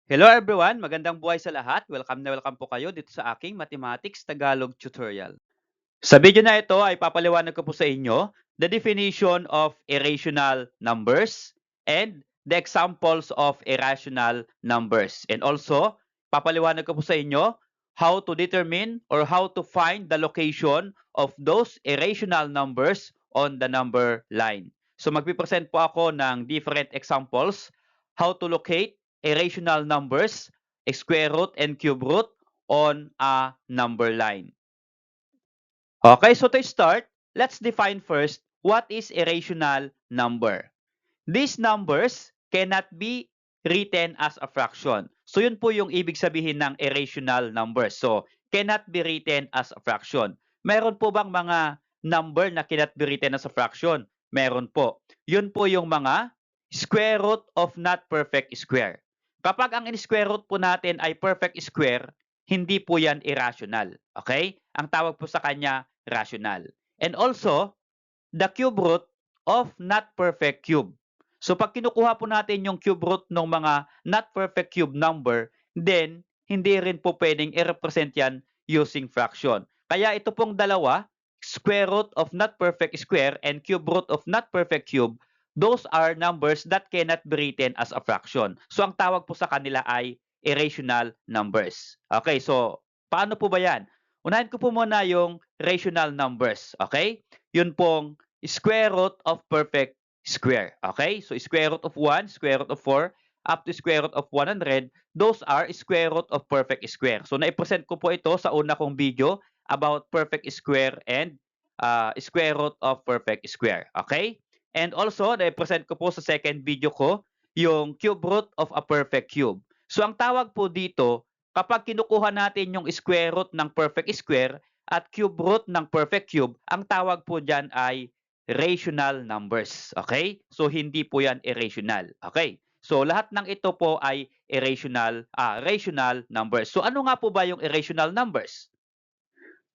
Hello everyone, magandang buhay sa lahat. Welcome na welcome po kayo dito sa aking Mathematics Tagalog tutorial. Sa video na ito ay papaliwanag ko po sa inyo the definition of irrational numbers and the examples of irrational numbers. And also, papaliwanag ko po sa inyo how to determine or how to find the location of those irrational numbers on the number line. So magpipresent po ako ng different examples how to locate irrational numbers, square root and cube root on a number line. Okay, so to start, let's define first what is a rational number. These numbers cannot be written as a fraction. So yun po yung ibig sabihin ng irrational numbers. So cannot be written as a fraction. Meron po bang mga number na cannot be written as a fraction? Meron po. Yun po yung mga square root of not perfect square. Kapag ang square root po natin ay perfect square, hindi po yan irrational. Okay? Ang tawag po sa kanya, rational. And also, the cube root of not perfect cube. So pag kinukuha po natin yung cube root ng mga not perfect cube number, then hindi rin po pwedeng i-represent yan using fraction. Kaya ito pong dalawa, square root of not perfect square and cube root of not perfect cube, those are numbers that cannot be written as a fraction. So ang tawag po sa kanila ay irrational numbers. Okay, so paano po ba yan? Unahin ko po muna yung rational numbers. Okay? Yun pong square root of perfect square. Okay? So square root of 1, square root of 4, up to square root of 100, those are square root of perfect square. So na-present ko po ito sa una kong video about perfect square and square root of perfect square. Okay? And also, na-present ko po sa second video ko yung cube root of a perfect cube. So ang tawag po dito, kapag kinukuha natin yung square root ng perfect square at cube root ng perfect cube, ang tawag po dyan ay rational numbers. Okay? So hindi po yan irrational. Okay? So lahat ng ito po ay rational numbers. So ano nga po ba yung irrational numbers?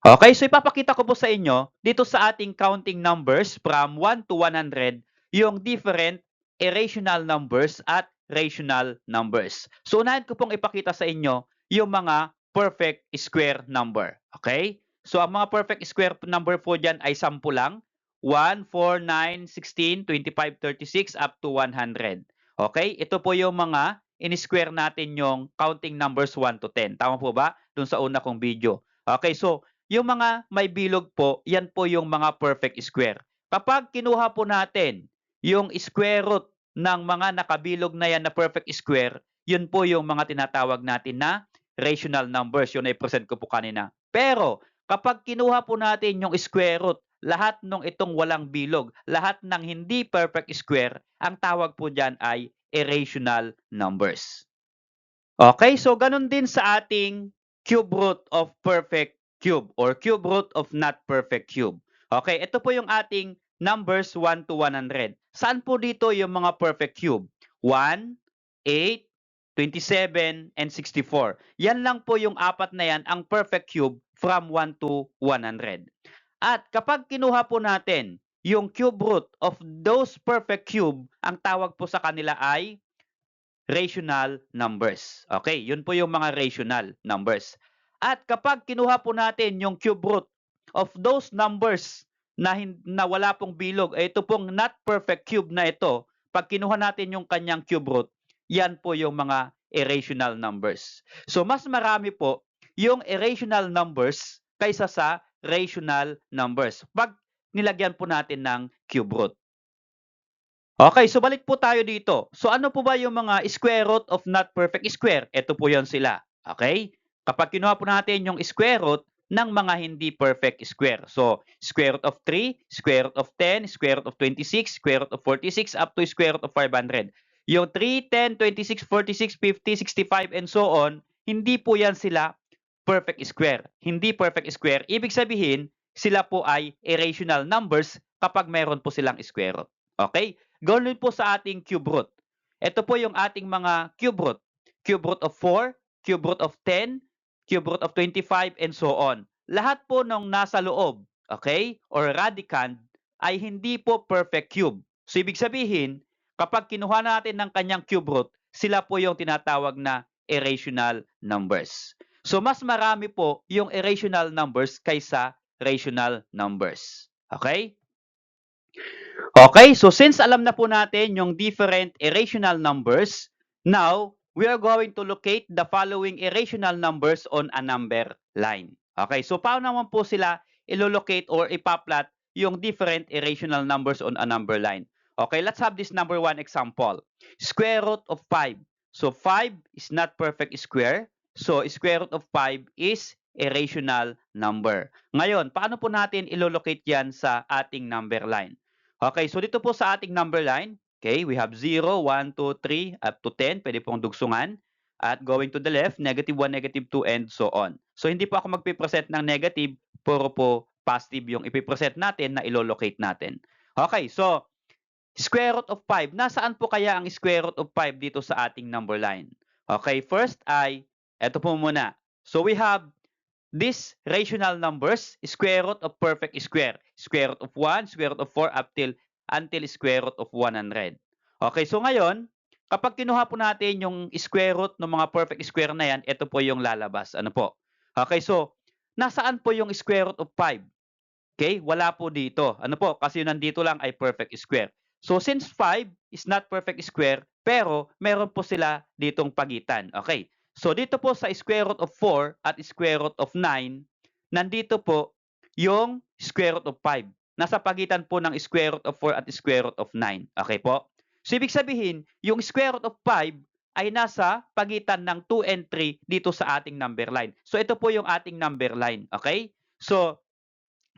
Okay, so ipapakita ko po sa inyo dito sa ating counting numbers from 1 to 100 yung different irrational numbers at rational numbers. So unahin ko pong ipakita sa inyo yung mga perfect square number. Okay? So ang mga perfect square number po dyan ay 10 lang. 1, 4, 9, 16, 25, 36 up to 100. Okay? Ito po yung mga in-square natin yung counting numbers 1 to 10. Tama po ba? Dun sa una kong video. Okay, so yung mga may bilog po, yan po yung mga perfect square. Kapag kinuha po natin yung square root ng mga nakabilog na yan na perfect square, yun po yung mga tinatawag natin na rational numbers. Yun ay present ko po kanina. Pero kapag kinuha po natin yung square root, lahat ng itong walang bilog, lahat ng hindi perfect square, ang tawag po dyan ay irrational numbers. Okay, so ganun din sa ating cube root of perfect cube or cube root of not perfect cube. Okay, ito po yung ating numbers 1 to 100. Saan po dito yung mga perfect cube? 1, 8, 27, and 64. Yan lang po yung apat na yan ang perfect cube from 1 to 100. At kapag kinuha po natin yung cube root of those perfect cube, ang tawag po sa kanila ay rational numbers. Okay, yun po yung mga rational numbers. At kapag kinuha po natin yung cube root of those numbers na wala pong bilog, ito pong not perfect cube na ito, pag kinuha natin yung kanyang cube root, yan po yung mga irrational numbers. So mas marami po yung irrational numbers kaysa sa rational numbers pag nilagyan po natin ng cube root. Okay, so balik po tayo dito. So ano po ba yung mga square root of not perfect square? Ito po yan sila. Okay? Kapag kinuha po natin yung square root ng mga hindi perfect square. So, square root of 3, square root of 10, square root of 26, square root of 46, up to square root of 500. Yung 3, 10, 26, 46, 50, 65, and so on, hindi po yan sila perfect square. Hindi perfect square. Ibig sabihin, sila po ay irrational numbers kapag meron po silang square root. Okay? Ganoon po sa ating cube root. Ito po yung ating mga cube root. Cube root of 4, cube root of 10, cube root of 25, and so on. Lahat po ng nasa loob, okay, or radicand, ay hindi po perfect cube. So, ibig sabihin, kapag kinuha natin ng kanyang cube root, sila po yung tinatawag na irrational numbers. So mas marami po yung irrational numbers kaysa rational numbers. Okay? Okay, so since alam na po natin yung different irrational numbers, now we are going to locate the following irrational numbers on a number line. Okay, so paano naman po sila ilolocate or ipaplot yung different irrational numbers on a number line? Okay, let's have this number one example. Square root of 5. So 5 is not perfect square. So square root of 5 is irrational number. Ngayon, paano po natin ilolocate yan sa ating number line? Okay, so dito po sa ating number line, okay, we have 0, 1, 2, 3, up to 10. Pwede pong dugsungan. At going to the left, negative 1, negative 2, and so on. So hindi po ako magpipresent ng negative, puro po positive yung ipipresent natin na ilolocate natin. Okay, so square root of 5. Nasaan po kaya ang square root of 5 dito sa ating number line? Okay, first ay, eto po muna. So we have these rational numbers, square root of perfect square. Square root of 1, square root of 4, until square root of 100. Okay, so ngayon, kapag kinuha po natin yung square root ng mga perfect square na yan, ito po yung lalabas. Ano po? Okay, so, nasaan po yung square root of 5? Okay, wala po dito. Ano po? Kasi yung nandito lang ay perfect square. So, since 5 is not perfect square, pero meron po sila ditong pagitan. Okay, so dito po sa square root of 4 at square root of 9, nandito po yung square root of 5. Nasa pagitan po ng square root of 4 at square root of 9. Okay po? So, ibig sabihin, yung square root of 5 ay nasa pagitan ng 2 and 3 dito sa ating number line. So, ito po yung ating number line. Okay? So,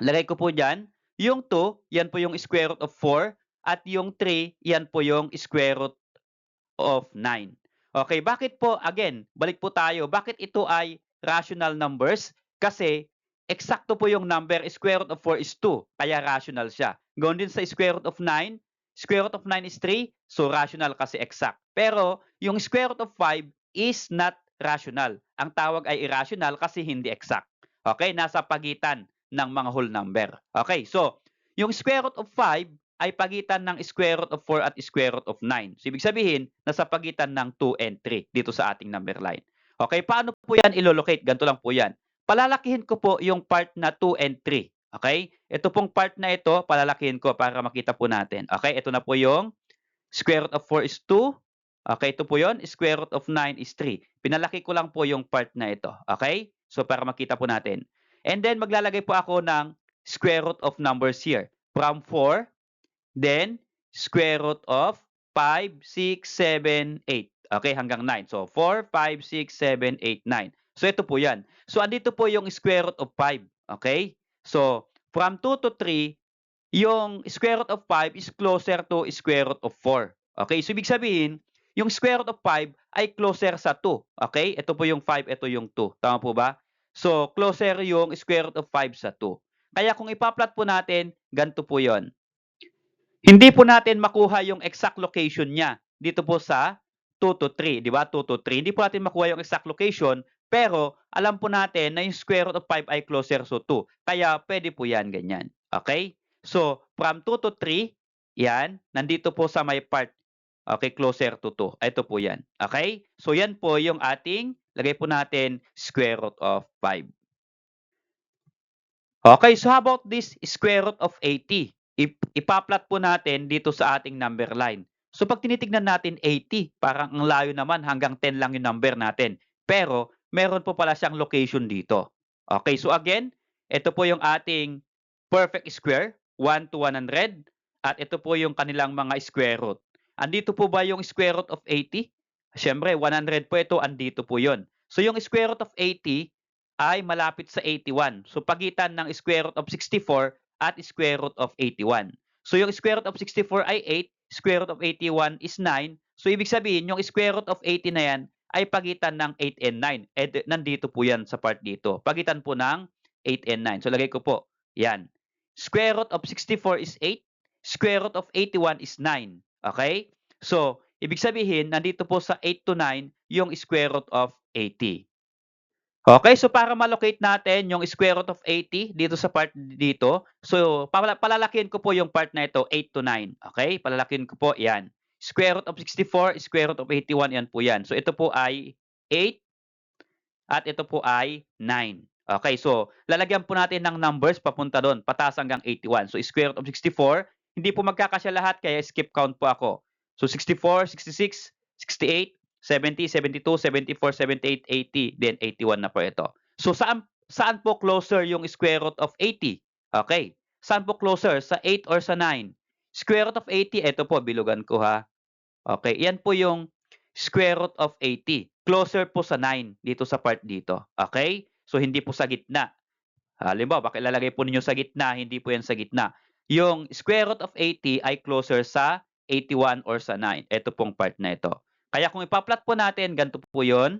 lagay ko po dyan, yung 2, yan po yung square root of 4, at yung 3, yan po yung square root of 9. Okay, bakit po, again, balik po tayo, bakit ito ay rational numbers? Kasi, eksakto po yung number, square root of 4 is 2, kaya rational siya. Gawin din sa square root of 9, square root of 9 is 3, so rational kasi exact. Pero, yung square root of 5 is not rational. Ang tawag ay irrational kasi hindi exact. Okay, nasa pagitan ng mga whole number. Okay, so, yung square root of 5 ay pagitan ng square root of 4 at square root of 9. So, ibig sabihin, nasa pagitan ng 2 and 3 dito sa ating number line. Okay, paano po yan ilolocate? Ganito lang po yan. Palalakihin ko po yung part na 2 and 3. Okay? Ito pong part na ito, palalakihin ko para makita po natin. Okay, ito na po yung square root of 4 is 2. Okay, ito po yun. Square root of 9 is 3. Pinalaki ko lang po yung part na ito. Okay? So, para makita po natin. And then, maglalagay po ako ng square root of numbers here. From 4, then square root of 5, 6, 7, 8. Okay, hanggang 9. So, 4, 5, 6, 7, 8, 9. So, ito po yan. So, andito po yung square root of 5. Okay? So, from 2 to 3, yung square root of 5 is closer to square root of 4. Okay? So, ibig sabihin, yung square root of 5 ay closer sa 2. Okay? Ito po yung 5, ito yung 2. Tama po ba? So, closer yung square root of 5 sa 2. Kaya kung ipa-plot po natin, ganito po yon. Hindi po natin makuha yung exact location niya dito po sa 2 to 3, di ba? 2 to 3. Hindi po natin makuha yung exact location, pero alam po natin na yung square root of 5 ay closer to 2. Kaya pwede po yan ganyan. Okay? So, from 2 to 3, yan, nandito po sa may part. Okay, closer to 2. Ito po yan. Okay? So, yan po yung ating, lagay po natin, square root of 5. Okay, so how about this square root of 80? Ipa-plot po natin dito sa ating number line. So pag tinitignan natin 80, parang ang layo naman, hanggang 10 lang yung number natin. Pero meron po pala siyang location dito. Okay, so again, ito po yung ating perfect square, 1 to 100. At ito po yung kanilang mga square root. Andito po ba yung square root of 80? Siyempre, 100 po ito, andito po yun. So yung square root of 80 ay malapit sa 81. So pagitan ng square root of 64 at square root of 81. So yung square root of 64 ay 8, square root of 81 is 9. So ibig sabihin, yung square root of 80 na yan ay pagitan ng 8 and 9. Nandito po yan sa part dito. Pagitan po ng 8 and 9. So lagay ko po, yan. Square root of 64 is 8, square root of 81 is 9. Okay? So, ibig sabihin, nandito po sa 8 to 9 yung square root of 80. Okay, so para ma-locate natin yung square root of 80 dito sa part dito, so palalakihin ko po yung part na ito, 8 to 9. Okay, palalakihin ko po, yan. Square root of 64, square root of 81, yan po yan. So ito po ay 8 at ito po ay 9. Okay, so lalagyan po natin ng numbers papunta doon, pataas hanggang 81. So square root of 64, hindi po magkakasya lahat kaya skip count po ako. So 64, 66, 68, 70, 72, 74, 78, 80, then 81 na po ito. So saan po closer yung square root of 80? Okay. Saan po closer? Sa 8 or sa 9? Square root of 80, ito po, bilugan ko ha. Okay, yan po yung square root of 80. Closer po sa 9 dito sa part dito. Okay? So, hindi po sa gitna. Halimbawa, bakit ilalagay po ninyo sa gitna? Hindi po yan sa gitna. Yung square root of 80 ay closer sa 81 or sa 9. Ito pong part na ito. Kaya kung ipa-plot po natin, ganito po yun.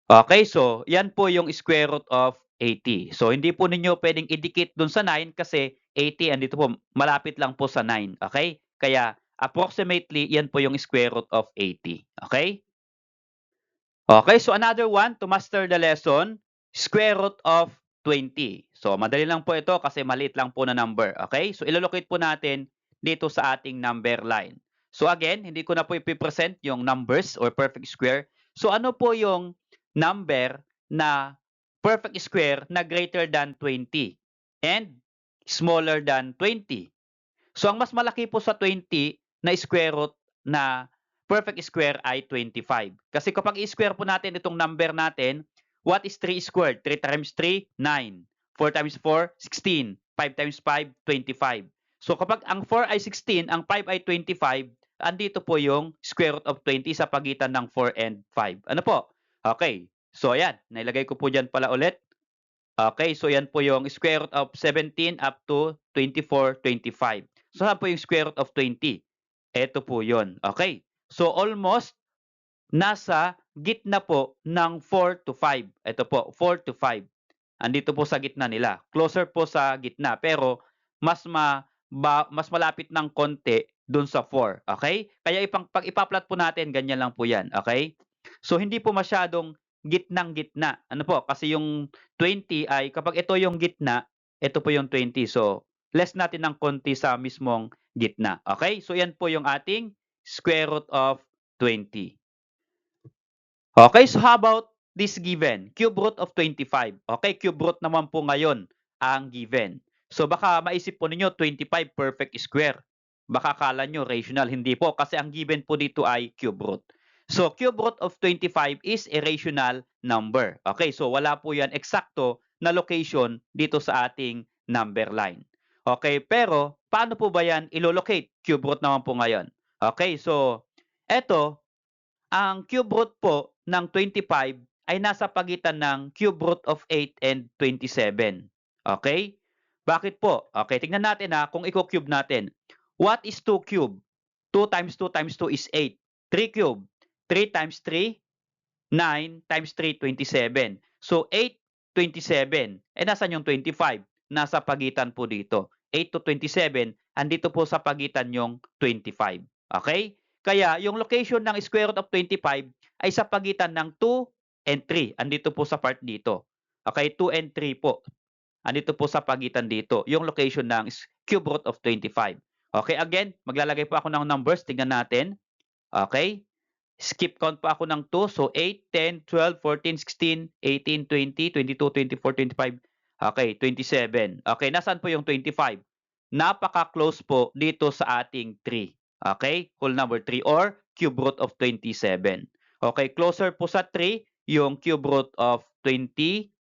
Okay, so yan po yung square root of 80. So, hindi po ninyo pwedeng idikit dun sa 9 kasi 80, andito po, malapit lang po sa 9. Okay? Kaya, approximately, yan po yung square root of 80. Okay? Okay, so another one to master the lesson, square root of 20. So, madali lang po ito kasi maliit lang po na number. Okay? So, ilolocate po natin dito sa ating number line. So, again, hindi ko na po ipipresent yung numbers or perfect square. So, ano po yung number na perfect square na greater than 20 and smaller than 20? So, ang mas malaki po sa 20 na square root na perfect square ay 25. Kasi kapag i-square po natin itong number natin, what is 3 squared? 3 times 3, 9. 4 times 4, 16. 5 times 5, 25. So, kapag ang 4 ay 16, ang 5 ay 25, andito po yung square root of 20 sa pagitan ng 4 and 5. Ano po? Okay. So, ayan. Nailagay ko po dyan pala ulit. Okay, so yan po yung square root of 17 up to 24, 25. So saan po yung square root of 20? Ito po yun. Okay. So almost nasa gitna po ng 4 to 5. Ito po, 4 to 5. Andito po sa gitna nila. Closer po sa gitna pero mas malapit ng konti dun sa 4. Okay? Kaya pag ipa-plot po natin, ganyan lang po yan. Okay? So hindi po masyadong gitnang-gitna. Ano po? Kasi yung 20 ay kapag ito yung gitna, ito po yung 20. So less natin ng konti sa mismong gitna. Okay? So yan po yung ating square root of 20. Okay, so how about this given? Cube root of 25. Okay, cube root naman po ngayon ang given. So baka maisip po ninyo 25 perfect square. Baka kala nyo rational. Hindi po kasi ang given po dito ay cube root. So cube root of 25 is a rational number. Okay, so wala po yan eksakto na location dito sa ating number line. Okay, pero paano po ba yan ilolocate? Cube root naman po ngayon. Okay, so eto, ang cube root po ng 25 ay nasa pagitan ng cube root of 8 and 27. Okay? Bakit po? Okay, tingnan natin kung i-cube natin. What is 2 cube? 2 times 2 times 2 is 8. 3 cube. 3 times 3, 9 times 3, 27. So 8, 27. Nasaan yung 25? Nasa pagitan po dito. 8 to 27, andito po sa pagitan yung 25. Okay? Kaya yung location ng square root of 25 ay sa pagitan ng 2 and 3. Andito po sa part dito. Okay, 2 and 3 po. Andito po sa pagitan dito, yung location ng cube root of 25. Okay, again, maglalagay po ako ng numbers. Tingnan natin. Okay? Skip count pa ako ng 2. So, 8, 10, 12, 14, 16, 18, 20, 22, 24, 25. Okay, 27. Okay, nasaan po yung 25? Napaka-close po dito sa ating 3. Okay, whole number 3 or cube root of 27. Okay, closer po sa 3 yung cube root of 25.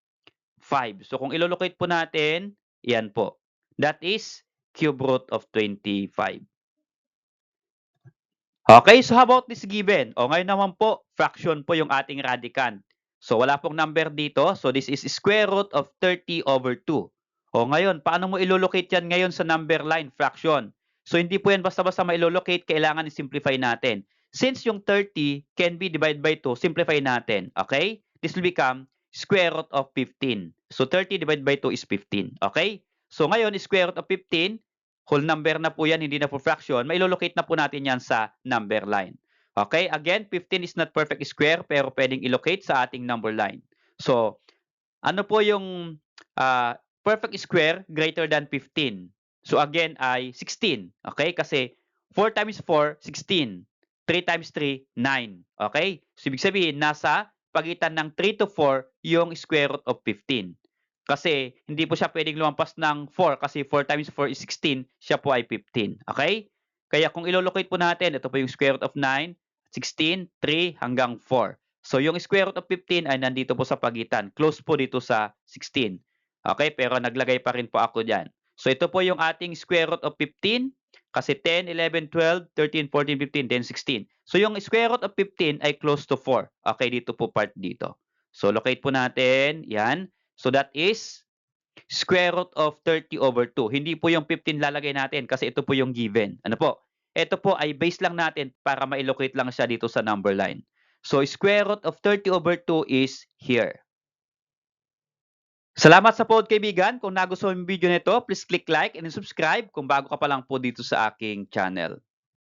So, kung ilolocate po natin, yan po. That is cube root of 25. Okay, so how about this given? O ngayon naman po, fraction po yung ating radicand. So wala pong number dito. So this is square root of 30 over 2. O ngayon, paano mo ilolocate yan ngayon sa number line, fraction? So hindi po yan basta-basta mailolocate, kailangan i-simplify natin. Since yung 30 can be divided by 2, simplify natin. Okay? This will become square root of 15. So 30 divided by 2 is 15. Okay? So ngayon, square root of 15, whole number na po yan, hindi na po fraction, mailolocate na po natin yan sa number line. Okay, again, 15 is not perfect square, pero pwedeng ilocate sa ating number line. So, ano po yung perfect square greater than 15? So, again, ay 16. Okay, kasi 4 times 4, 16. 3 times 3, 9. Okay? So, ibig sabihin, nasa pagitan ng 3 to 4 yung square root of 15. Kasi hindi po siya pwedeng lumampas ng 4 kasi 4 times 4 is 16, siya po ay 15. Okay? Kaya kung ilolocate po natin, ito po yung square root of 9, 16, 3 hanggang 4. So yung square root of 15 ay nandito po sa pagitan. Close po dito sa 16. Okay? Pero naglagay pa rin po ako dyan. So ito po yung ating square root of 15 kasi 10, 11, 12, 13, 14, 15, then 16. So yung square root of 15 ay close to 4. Okay, dito po part dito. So locate po natin. Yan. So that is square root of 30 over 2. Hindi po yung 15 lalagay natin kasi ito po yung given. Ano po? Ito po ay base lang natin para ma-locate lang siya dito sa number line. So square root of 30 over 2 is here. Salamat sa pod kaibigan. Kung nagustuhan mo yung video nito, please click like and subscribe kung bago ka pa lang po dito sa aking channel.